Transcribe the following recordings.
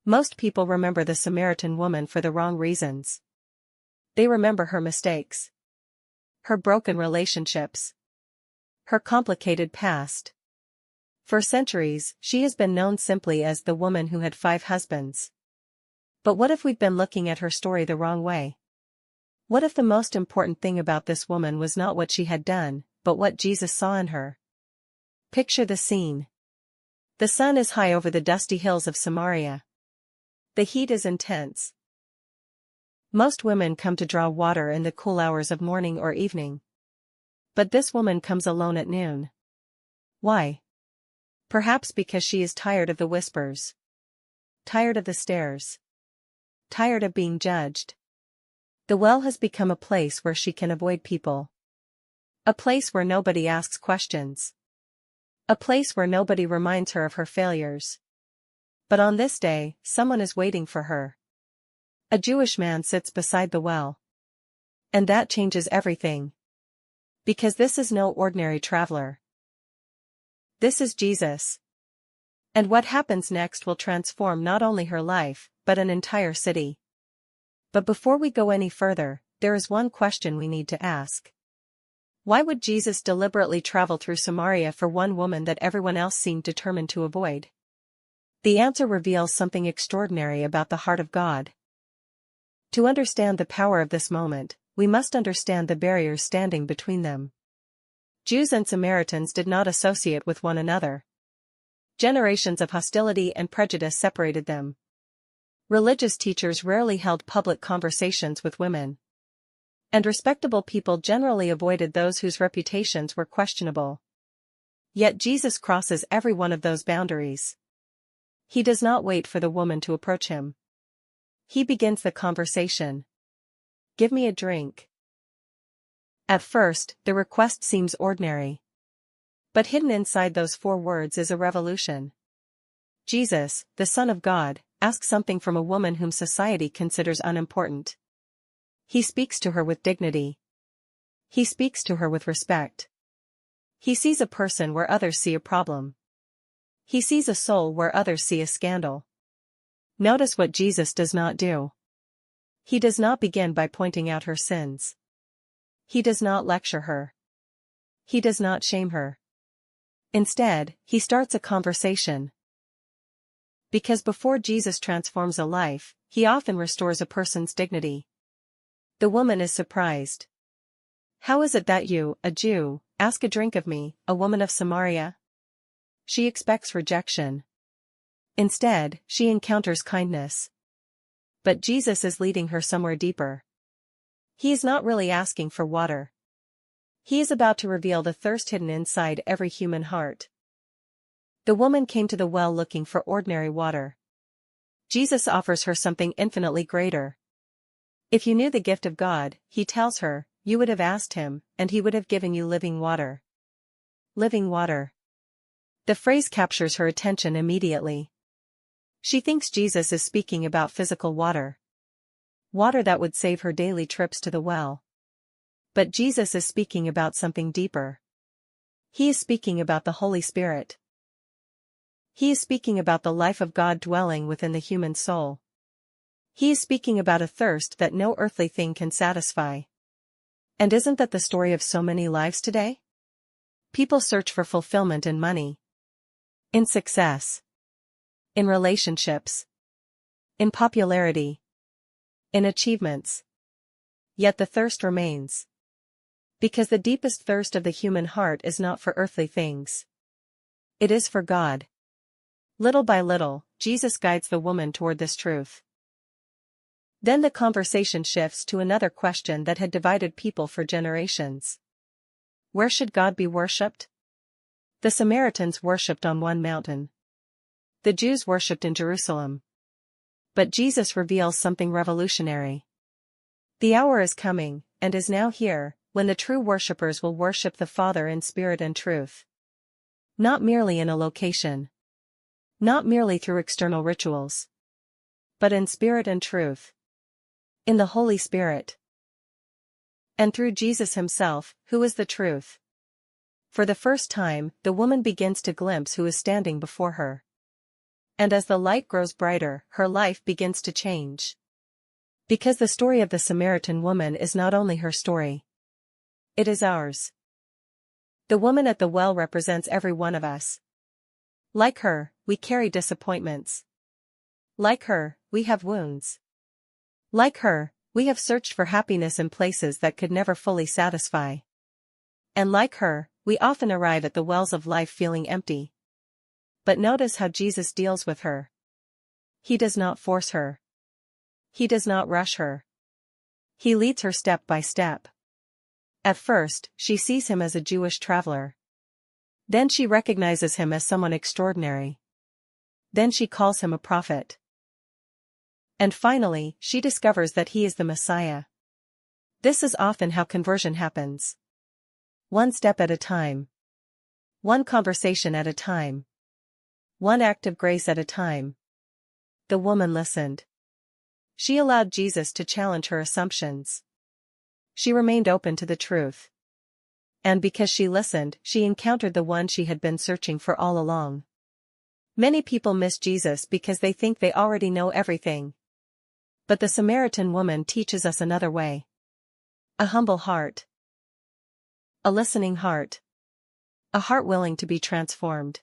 Most people remember the Samaritan woman for the wrong reasons. They remember her mistakes, her broken relationships, her complicated past. For centuries, she has been known simply as the woman who had 5 husbands. But what if we've been looking at her story the wrong way? What if the most important thing about this woman was not what she had done, but what Jesus saw in her? Picture the scene. The sun is high over the dusty hills of Samaria. The heat is intense. Most women come to draw water in the cool hours of morning or evening. But this woman comes alone at noon. Why? Perhaps because she is tired of the whispers. Tired of the stares. Tired of being judged. The well has become a place where she can avoid people. A place where nobody asks questions. A place where nobody reminds her of her failures. But on this day, someone is waiting for her. A Jewish man sits beside the well. And that changes everything. Because this is no ordinary traveler. This is Jesus. And what happens next will transform not only her life, but an entire city. But before we go any further, there is one question we need to ask. Why would Jesus deliberately travel through Samaria for one woman that everyone else seemed determined to avoid? The answer reveals something extraordinary about the heart of God. To understand the power of this moment, we must understand the barriers standing between them. Jews and Samaritans did not associate with one another. Generations of hostility and prejudice separated them. Religious teachers rarely held public conversations with women. And respectable people generally avoided those whose reputations were questionable. Yet Jesus crosses every one of those boundaries. He does not wait for the woman to approach him. He begins the conversation. "Give me a drink." At first, the request seems ordinary. But hidden inside those 4 words is a revolution. Jesus, the Son of God, asks something from a woman whom society considers unimportant. He speaks to her with dignity. He speaks to her with respect. He sees a person where others see a problem. He sees a soul where others see a scandal. Notice what Jesus does not do. He does not begin by pointing out her sins. He does not lecture her. He does not shame her. Instead, he starts a conversation. Because before Jesus transforms a life, he often restores a person's dignity. The woman is surprised. "How is it that you, a Jew, ask a drink of me, a woman of Samaria?" She expects rejection. Instead, she encounters kindness. But Jesus is leading her somewhere deeper. He is not really asking for water. He is about to reveal the thirst hidden inside every human heart. The woman came to the well looking for ordinary water. Jesus offers her something infinitely greater. If you knew the gift of God, he tells her, you would have asked him, and he would have given you living water. Living water. The phrase captures her attention immediately. She thinks Jesus is speaking about physical water. Water that would save her daily trips to the well. But Jesus is speaking about something deeper. He is speaking about the Holy Spirit. He is speaking about the life of God dwelling within the human soul. He is speaking about a thirst that no earthly thing can satisfy. And isn't that the story of so many lives today? People search for fulfillment in money, in success, in relationships, in popularity, in achievements. Yet the thirst remains. Because the deepest thirst of the human heart is not for earthly things. It is for God. Little by little, Jesus guides the woman toward this truth. Then the conversation shifts to another question that had divided people for generations. Where should God be worshipped? The Samaritans worshipped on one mountain. The Jews worshipped in Jerusalem. But Jesus reveals something revolutionary. The hour is coming, and is now here, when the true worshippers will worship the Father in spirit and truth. Not merely in a location. Not merely through external rituals. But in spirit and truth. In the Holy Spirit. And through Jesus himself, who is the truth. For the first time, the woman begins to glimpse who is standing before her. And as the light grows brighter, her life begins to change. Because the story of the Samaritan woman is not only her story. It is ours. The woman at the well represents every one of us. Like her, we carry disappointments. Like her, we have wounds. Like her, we have searched for happiness in places that could never fully satisfy. And like her, we often arrive at the wells of life feeling empty. But notice how Jesus deals with her. He does not force her. He does not rush her. He leads her step by step. At first, she sees him as a Jewish traveler. Then she recognizes him as someone extraordinary. Then she calls him a prophet. And finally, she discovers that he is the Messiah. This is often how conversion happens. One step at a time. One conversation at a time. One act of grace at a time. The woman listened. She allowed Jesus to challenge her assumptions. She remained open to the truth. And because she listened, she encountered the one she had been searching for all along. Many people miss Jesus because they think they already know everything. But the Samaritan woman teaches us another way. A humble heart. A listening heart. A heart willing to be transformed.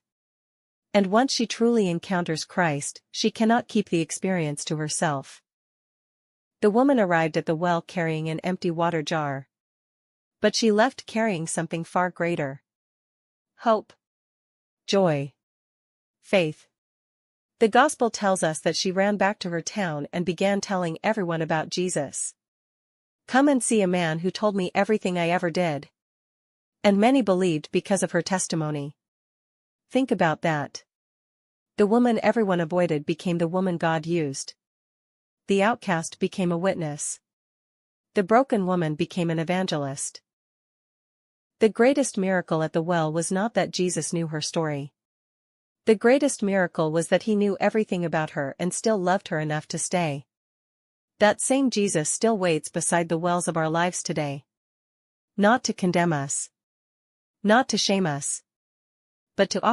And once she truly encounters Christ, she cannot keep the experience to herself. The woman arrived at the well carrying an empty water jar. But she left carrying something far greater. Hope. Joy. Faith. The Gospel tells us that she ran back to her town and began telling everyone about Jesus. Come and see a man who told me everything I ever did. And many believed because of her testimony. Think about that. The woman everyone avoided became the woman God used. The outcast became a witness. The broken woman became an evangelist. The greatest miracle at the well was not that Jesus knew her story. The greatest miracle was that he knew everything about her and still loved her enough to stay. That same Jesus still waits beside the wells of our lives today. Not to condemn us. Not to shame us. But to offer